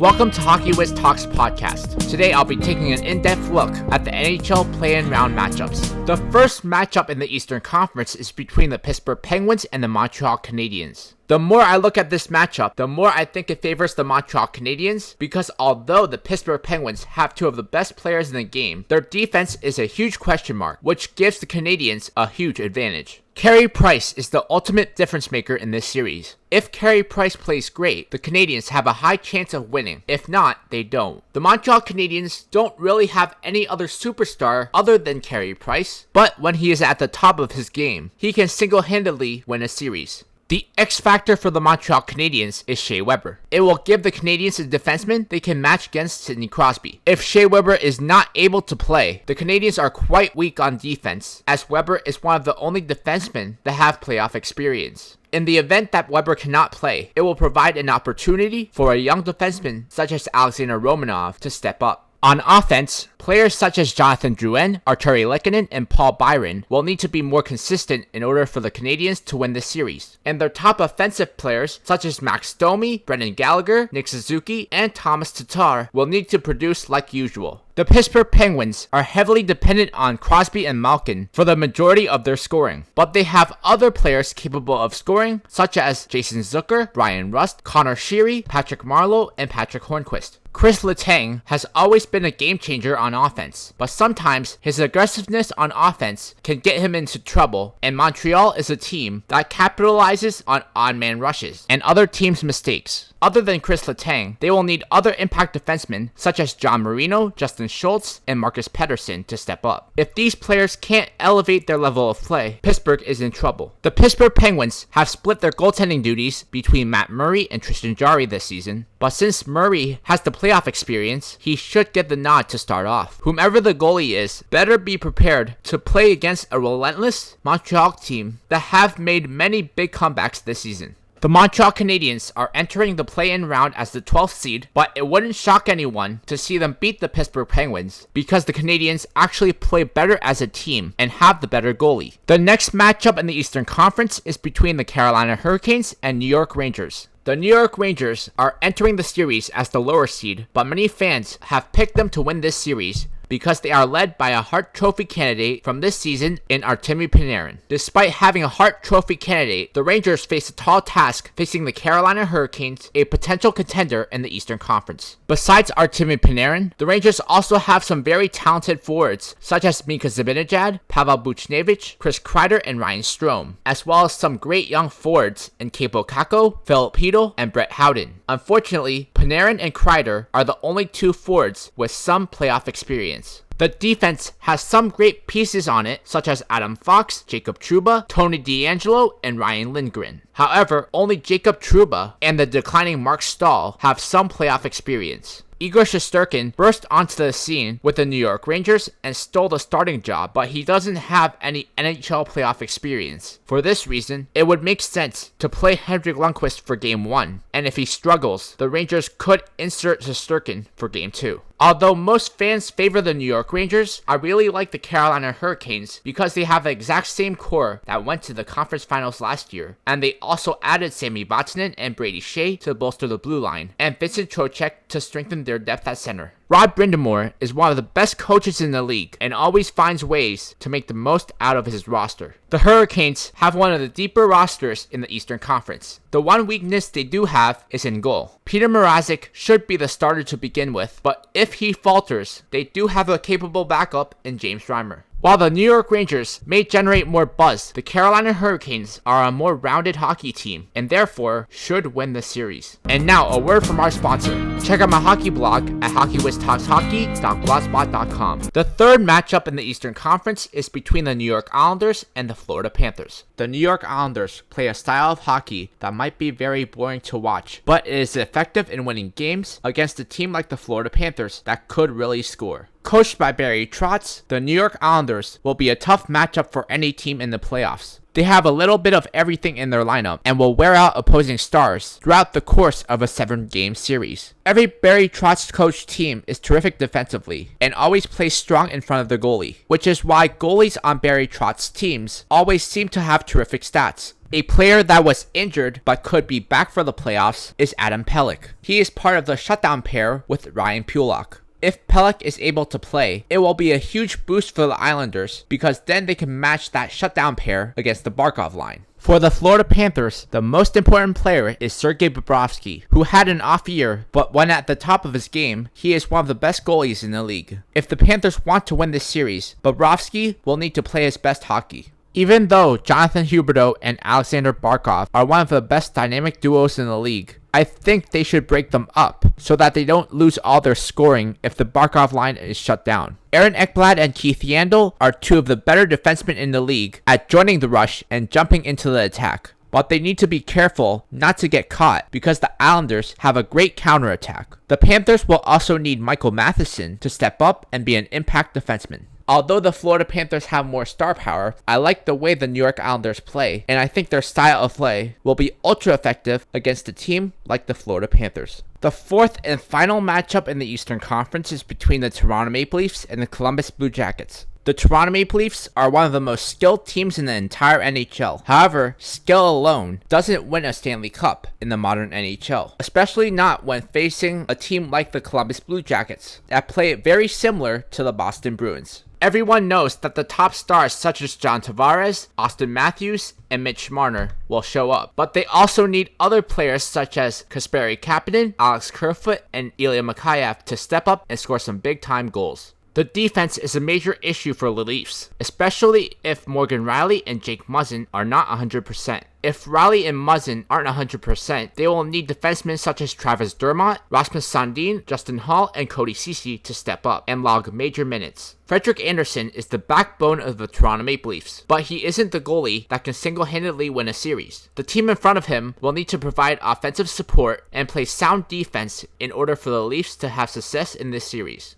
Welcome to Hockey Wiz Talks podcast. Today I'll be taking an in-depth look at the NHL play-in round matchups. The first matchup in the Eastern Conference is between the Pittsburgh Penguins and the Montreal Canadiens. The more I look at this matchup, the more I think it favors the Montreal Canadiens because although the Pittsburgh Penguins have two of the best players in the game, their defense is a huge question mark, which gives the Canadiens a huge advantage. Carey Price is the ultimate difference maker in this series. If Carey Price plays great, the Canadiens have a high chance of winning. If not, they don't. The Montreal Canadiens don't really have any other superstar other than Carey Price, but when he is at the top of his game, he can single-handedly win a series. The X factor for the Montreal Canadiens is Shea Weber. It will give the Canadiens a defenseman they can match against Sidney Crosby. If Shea Weber is not able to play, the Canadiens are quite weak on defense, as Weber is one of the only defensemen that have playoff experience. In the event that Weber cannot play, it will provide an opportunity for a young defenseman such as Alexander Romanov to step up. On offense, players such as Jonathan Drouin, Arturi Lehkonen, and Paul Byron will need to be more consistent in order for the Canadiens to win the series. And their top offensive players such as Max Domi, Brendan Gallagher, Nick Suzuki, and Thomas Tatar will need to produce like usual. The Pittsburgh Penguins are heavily dependent on Crosby and Malkin for the majority of their scoring, but they have other players capable of scoring such as Jason Zucker, Brian Rust, Connor Sheary, Patrick Marleau, and Patrick Hornquist. Chris Letang has always been a game changer on offense, but sometimes his aggressiveness on offense can get him into trouble, and Montreal is a team that capitalizes on odd-man rushes and other teams' mistakes. Other than Chris Letang, they will need other impact defensemen such as John Marino, Justin Schultz, and Marcus Pettersson to step up. If these players can't elevate their level of play, Pittsburgh is in trouble. The Pittsburgh Penguins have split their goaltending duties between Matt Murray and Tristan Jarry this season, but since Murray has the playoff experience, he should get the nod to start off. Whomever the goalie is, better be prepared to play against a relentless Montreal team that have made many big comebacks this season. The Montreal Canadiens are entering the play-in round as the 12th seed, but it wouldn't shock anyone to see them beat the Pittsburgh Penguins because the Canadiens actually play better as a team and have the better goalie. The next matchup in the Eastern Conference is between the Carolina Hurricanes and New York Rangers. The New York Rangers are entering the series as the lower seed, but many fans have picked them to win this series because they are led by a Hart Trophy candidate from this season in Artemi Panarin. Despite having a Hart Trophy candidate, the Rangers face a tall task facing the Carolina Hurricanes, a potential contender in the Eastern Conference. Besides Artemi Panarin, the Rangers also have some very talented forwards such as Mika Zibanejad, Pavel Buchnevich, Chris Kreider, and Ryan Strome, as well as some great young forwards in Kaapo Kakko, Philip Hedl, and Brett Howden. Unfortunately, Panarin and Kreider are the only two forwards with some playoff experience. The defense has some great pieces on it, such as Adam Fox, Jacob Trouba, Tony DeAngelo, and Ryan Lindgren. However, only Jacob Trouba and the declining Mark Stahl have some playoff experience. Igor Shesterkin burst onto the scene with the New York Rangers and stole the starting job, but he doesn't have any NHL playoff experience. For this reason, it would make sense to play Henrik Lundqvist for Game 1, and if he struggles, the Rangers could insert Shesterkin for Game 2. Although most fans favor the New York Rangers, I really like the Carolina Hurricanes because they have the exact same core that went to the conference finals last year, and they also added Sami Vatanen and Brady Shea to bolster the blue line, and Vincent Trocheck to strengthen their depth at center. Rod Brind'Amour is one of the best coaches in the league and always finds ways to make the most out of his roster. The Hurricanes have one of the deeper rosters in the Eastern Conference. The one weakness they do have is in goal. Peter Mrazek should be the starter to begin with, but if he falters, they do have a capable backup in James Reimer. While the New York Rangers may generate more buzz, the Carolina Hurricanes are a more rounded hockey team and therefore should win the series. And now a word from our sponsor. Check out my hockey blog at hockeywiztalkshockey.blogspot.com. The third matchup in the Eastern Conference is between the New York Islanders and the Florida Panthers. The New York Islanders play a style of hockey that might be very boring to watch, but it is effective in winning games against a team like the Florida Panthers that could really score. Coached by Barry Trotz, the New York Islanders will be a tough matchup for any team in the playoffs. They have a little bit of everything in their lineup and will wear out opposing stars throughout the course of a 7-game series. Every Barry Trotz coached team is terrific defensively and always plays strong in front of the goalie, which is why goalies on Barry Trotz teams always seem to have terrific stats. A player that was injured but could be back for the playoffs is Adam Pelech. He is part of the shutdown pair with Ryan Pulock. If Pelech is able to play, it will be a huge boost for the Islanders because then they can match that shutdown pair against the Barkov line. For the Florida Panthers, the most important player is Sergei Bobrovsky, who had an off year, but when at the top of his game, he is one of the best goalies in the league. If the Panthers want to win this series, Bobrovsky will need to play his best hockey. Even though Jonathan Huberdeau and Alexander Barkov are one of the best dynamic duos in the league, I think they should break them up so that they don't lose all their scoring if the Barkov line is shut down. Aaron Ekblad and Keith Yandel are two of the better defensemen in the league at joining the rush and jumping into the attack. But they need to be careful not to get caught because the Islanders have a great counterattack. The Panthers will also need Michael Matheson to step up and be an impact defenseman. Although the Florida Panthers have more star power, I like the way the New York Islanders play, and I think their style of play will be ultra effective against a team like the Florida Panthers. The fourth and final matchup in the Eastern Conference is between the Toronto Maple Leafs and the Columbus Blue Jackets. The Toronto Maple Leafs are one of the most skilled teams in the entire NHL. However, skill alone doesn't win a Stanley Cup in the modern NHL, especially not when facing a team like the Columbus Blue Jackets that play very similar to the Boston Bruins. Everyone knows that the top stars such as John Tavares, Austin Matthews, and Mitch Marner will show up, but they also need other players such as Kasperi Kapanen, Alex Kerfoot, and Ilya Mikheyev to step up and score some big-time goals. The defense is a major issue for the Leafs, especially if Morgan Rielly and Jake Muzzin are not 100%. If Rielly and Muzzin aren't 100%, they will need defensemen such as Travis Dermott, Rasmus Sandin, Justin Hall, and Cody Ceci to step up and log major minutes. Frederik Andersen is the backbone of the Toronto Maple Leafs, but he isn't the goalie that can single-handedly win a series. The team in front of him will need to provide offensive support and play sound defense in order for the Leafs to have success in this series.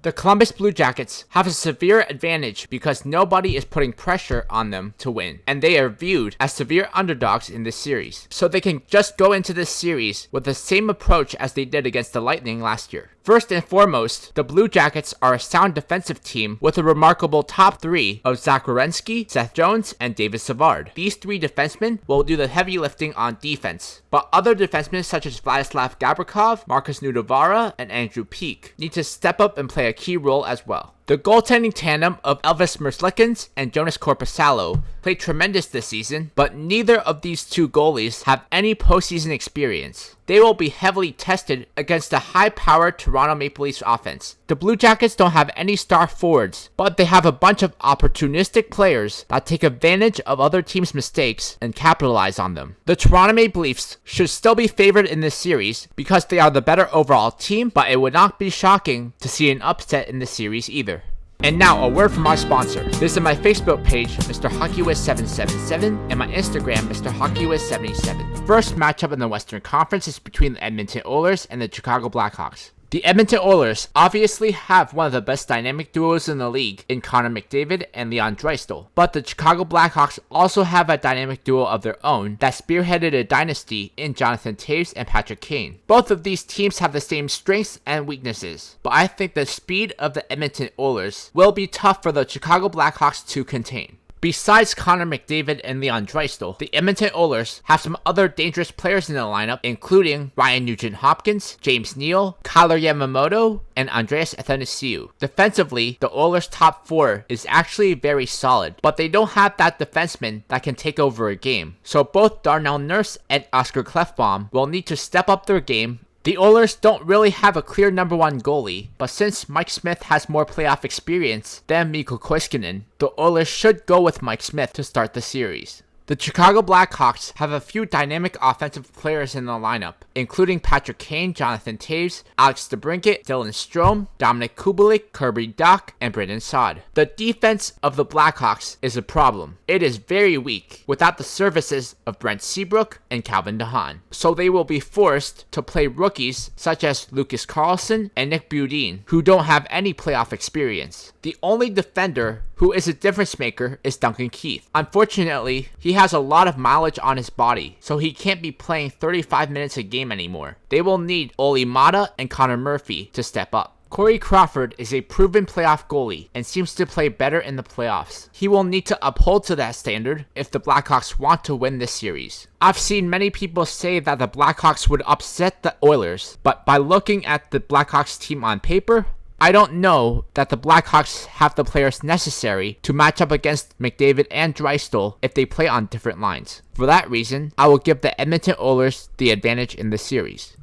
The Columbus Blue Jackets have a severe advantage because nobody is putting pressure on them to win, and they are viewed as severe underdogs in this series, so they can just go into this series with the same approach as they did against the Lightning last year. First and foremost, the Blue Jackets are a sound defensive team with a remarkable top three of Zach Werenski, Seth Jones, and David Savard. These three defensemen will do the heavy lifting on defense, but other defensemen such as Vladislav Gabrikov, Marcus Nudavara, and Andrew Peeke need to step up and play a key role as well. The goaltending tandem of Elvis Merzlikins and Jonas Korpisalo played tremendous this season, but neither of these two goalies have any postseason experience. They will be heavily tested against the high-powered Toronto Maple Leafs offense. The Blue Jackets don't have any star forwards, but they have a bunch of opportunistic players that take advantage of other teams' mistakes and capitalize on them. The Toronto Maple Leafs should still be favored in this series because they are the better overall team, but it would not be shocking to see an upset in this series either. And now, a word from our sponsor. Visit my Facebook page, Mr. HockeyWiz777, and my Instagram, Mr. HockeyWiz77. First matchup in the Western Conference is between the Edmonton Oilers and the Chicago Blackhawks. The Edmonton Oilers obviously have one of the best dynamic duos in the league in Connor McDavid and Leon Draisaitl, but the Chicago Blackhawks also have a dynamic duo of their own that spearheaded a dynasty in Jonathan Toews and Patrick Kane. Both of these teams have the same strengths and weaknesses, but I think the speed of the Edmonton Oilers will be tough for the Chicago Blackhawks to contain. Besides Connor McDavid and Leon Draisaitl, the Edmonton Oilers have some other dangerous players in the lineup, including Ryan Nugent-Hopkins, James Neal, Kyler Yamamoto, and Andreas Athanasiou. Defensively, the Oilers' top four is actually very solid, but they don't have that defenseman that can take over a game. So both Darnell Nurse and Oscar Klefbom will need to step up their game. The Oilers don't really have a clear number one goalie, but since Mike Smith has more playoff experience than Mikko Koskinen, the Oilers should go with Mike Smith to start the series. The Chicago Blackhawks have a few dynamic offensive players in the lineup, including Patrick Kane, Jonathan Toews, Alex DeBrincat, Dylan Strome, Dominic Kubalik, Kirby Dach, and Brandon Saad. The defense of the Blackhawks is a problem. It is very weak, without the services of Brent Seabrook and Calvin DeHaan. So they will be forced to play rookies such as Lucas Carlson and Nick Beaudin, who don't have any playoff experience. The only defender who is a difference maker is Duncan Keith. Unfortunately, he has a lot of mileage on his body, so he can't be playing 35 minutes a game anymore. They will need Oli Mata and Connor Murphy to step up. Corey Crawford is a proven playoff goalie and seems to play better in the playoffs. He will need to uphold to that standard if the Blackhawks want to win this series. I've seen many people say that the Blackhawks would upset the Oilers, but by looking at the Blackhawks team on paper, I don't know that the Blackhawks have the players necessary to match up against McDavid and Draisaitl if they play on different lines. For that reason, I will give the Edmonton Oilers the advantage in the series.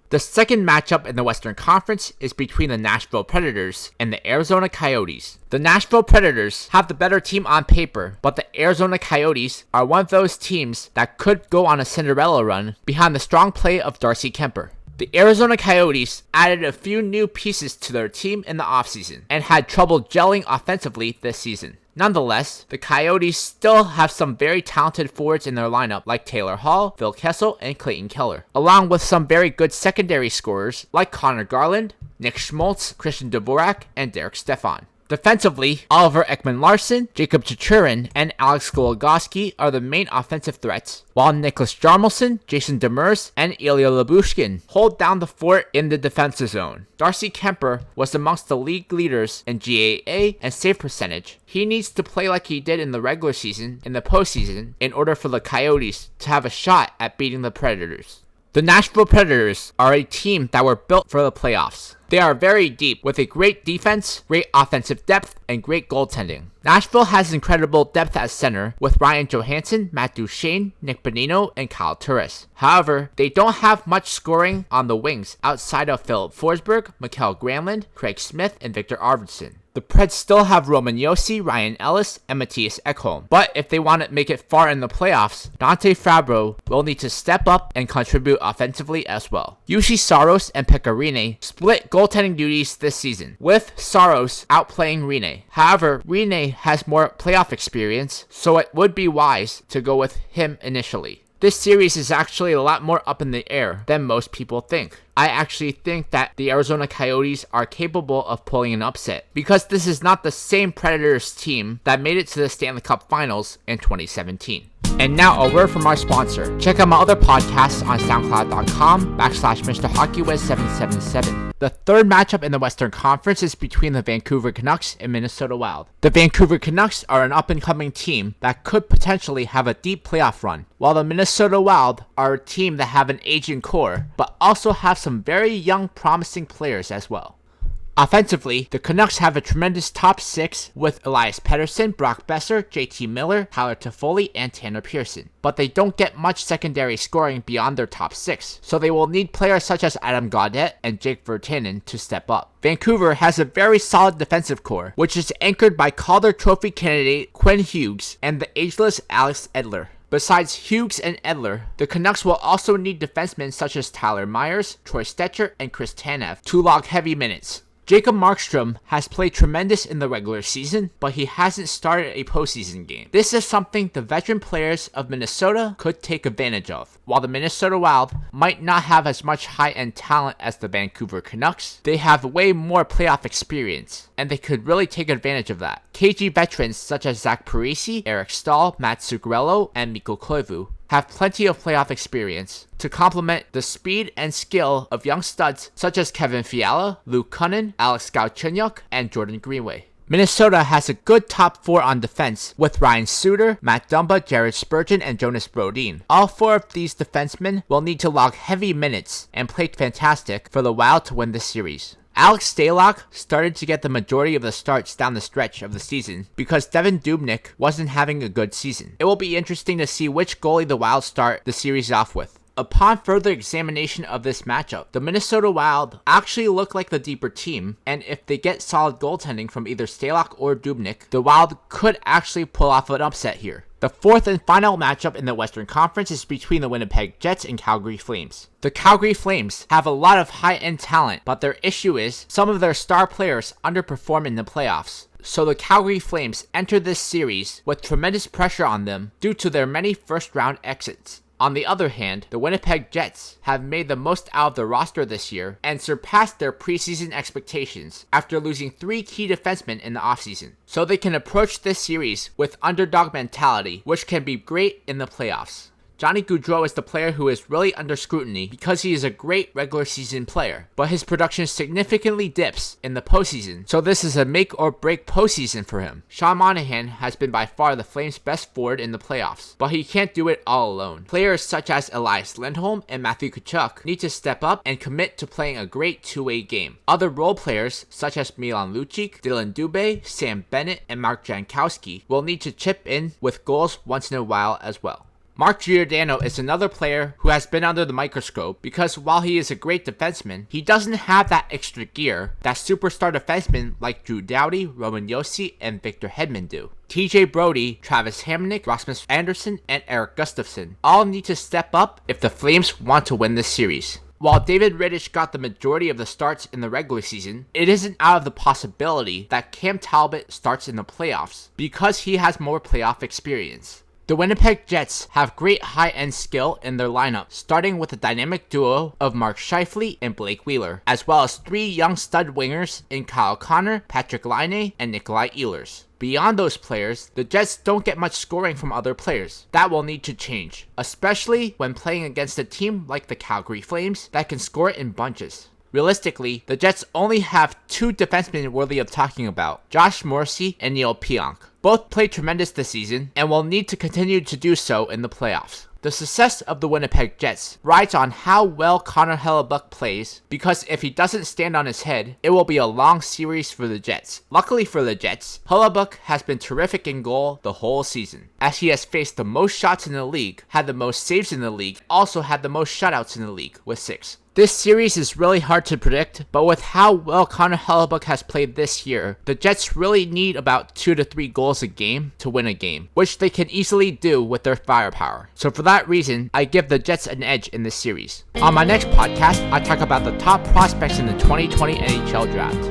The second matchup in the Western Conference is between the Nashville Predators and the Arizona Coyotes. The Nashville Predators have the better team on paper, but the Arizona Coyotes are one of those teams that could go on a Cinderella run behind the strong play of Darcy Kemper. The Arizona Coyotes added a few new pieces to their team in the offseason and had trouble gelling offensively this season. Nonetheless, the Coyotes still have some very talented forwards in their lineup like Taylor Hall, Phil Kessel, and Clayton Keller, along with some very good secondary scorers like Connor Garland, Nick Schmaltz, Christian Dvorak, and Derek Stefan. Defensively, Oliver Ekman-Larsson, Jacob Chichurin, and Alex Goligoski are the main offensive threats, while Nicholas Jarmelson, Jason Demers, and Ilya Lyubushkin hold down the fort in the defensive zone. Darcy Kemper was amongst the league leaders in GAA and save percentage. He needs to play like he did in the regular season in the postseason in order for the Coyotes to have a shot at beating the Predators. The Nashville Predators are a team that were built for the playoffs. They are very deep with a great defense, great offensive depth, and great goaltending. Nashville has incredible depth at center with Ryan Johansson, Matt Duchene, Nick Bonino, and Kyle Turris. However, they don't have much scoring on the wings outside of Philip Forsberg, Mikael Granlund, Craig Smith, and Victor Arvidsson. The Preds still have Roman Josi, Ryan Ellis, and Matthias Ekholm. But if they want to make it far in the playoffs, Dante Fabro will need to step up and contribute offensively as well. Yushi Saros and Pekka Rinne split goaltending duties this season, with Saros outplaying Rinne. However, Rinne has more playoff experience, so it would be wise to go with him initially. This series is actually a lot more up in the air than most people think. I actually think that the Arizona Coyotes are capable of pulling an upset because this is not the same Predators team that made it to the Stanley Cup Finals in 2017. And now a word from our sponsor. Check out my other podcasts on SoundCloud.com/MrHockeyWiz777. The third matchup in the Western Conference is between the Vancouver Canucks and Minnesota Wild. The Vancouver Canucks are an up-and-coming team that could potentially have a deep playoff run, while the Minnesota Wild are a team that have an aging core, but also have some very young, promising players as well. Offensively, the Canucks have a tremendous top six with Elias Pettersson, Brock Besser, JT Miller, Tyler Toffoli, and Tanner Pearson. But they don't get much secondary scoring beyond their top six, so they will need players such as Adam Gaudette and Jake Virtanen to step up. Vancouver has a very solid defensive core, which is anchored by Calder Trophy candidate Quinn Hughes and the ageless Alex Edler. Besides Hughes and Edler, the Canucks will also need defensemen such as Tyler Myers, Troy Stecher, and Chris Tanev to log heavy minutes. Jacob Markstrom has played tremendous in the regular season, but he hasn't started a postseason game. This is something the veteran players of Minnesota could take advantage of. While the Minnesota Wild might not have as much high-end talent as the Vancouver Canucks, they have way more playoff experience, and they could really take advantage of that. KG veterans such as Zach Parise, Eric Stahl, Matt Zuccarello, and Mikko Koivu have plenty of playoff experience to complement the speed and skill of young studs such as Kevin Fiala, Luke Kunin, Alex Galchenyuk, and Jordan Greenway. Minnesota has a good top four on defense with Ryan Suter, Matt Dumba, Jared Spurgeon, and Jonas Brodin. All four of these defensemen will need to log heavy minutes and play fantastic for the Wild to win this series. Alex Stalock started to get the majority of the starts down the stretch of the season because Devin Dubnyk wasn't having a good season. It will be interesting to see which goalie the Wild start the series off with. Upon further examination of this matchup, the Minnesota Wild actually look like the deeper team, and if they get solid goaltending from either Stalock or Dubnyk, the Wild could actually pull off an upset here. The fourth and final matchup in the Western Conference is between the Winnipeg Jets and Calgary Flames. The Calgary Flames have a lot of high-end talent, but their issue is some of their star players underperform in the playoffs. So the Calgary Flames enter this series with tremendous pressure on them due to their many first-round exits. On the other hand, the Winnipeg Jets have made the most out of their roster this year and surpassed their preseason expectations after losing 3 key defensemen in the offseason. So they can approach this series with underdog mentality, which can be great in the playoffs. Johnny Gaudreau is the player who is really under scrutiny because he is a great regular season player, but his production significantly dips in the postseason, so this is a make or break postseason for him. Sean Monahan has been by far the Flames' best forward in the playoffs, but he can't do it all alone. Players such as Elias Lindholm and Matthew Tkachuk need to step up and commit to playing a great two-way game. Other role players such as Milan Lucic, Dylan Dubé, Sam Bennett, and Mark Jankowski will need to chip in with goals once in a while as well. Mark Giordano is another player who has been under the microscope because while he is a great defenseman, he doesn't have that extra gear that superstar defensemen like Drew Doughty, Roman Josi, and Victor Hedman do. TJ Brody, Travis Hamonic, Rasmus Anderson, and Eric Gustafsson all need to step up if the Flames want to win this series. While David Rittich got the majority of the starts in the regular season, it isn't out of the possibility that Cam Talbot starts in the playoffs because he has more playoff experience. The Winnipeg Jets have great high-end skill in their lineup, starting with a dynamic duo of Mark Scheifele and Blake Wheeler, as well as 3 young stud wingers in Kyle Connor, Patrick Laine, and Nikolai Ehlers. Beyond those players, the Jets don't get much scoring from other players. That will need to change, especially when playing against a team like the Calgary Flames that can score in bunches. Realistically, the Jets only have 2 defensemen worthy of talking about, Josh Morrissey and Neil Pionk. Both played tremendous this season and will need to continue to do so in the playoffs. The success of the Winnipeg Jets rides on how well Connor Hellebuyck plays, because if he doesn't stand on his head, it will be a long series for the Jets. Luckily for the Jets, Hellebuyck has been terrific in goal the whole season, as he has faced the most shots in the league, had the most saves in the league, also had the most shutouts in the league with 6. This series is really hard to predict, but with how well Connor Hellebuyck has played this year, the Jets really need about 2 to 3 goals a game to win a game, which they can easily do with their firepower. So for that reason, I give the Jets an edge in this series. On my next podcast, I talk about the top prospects in the 2020 NHL draft.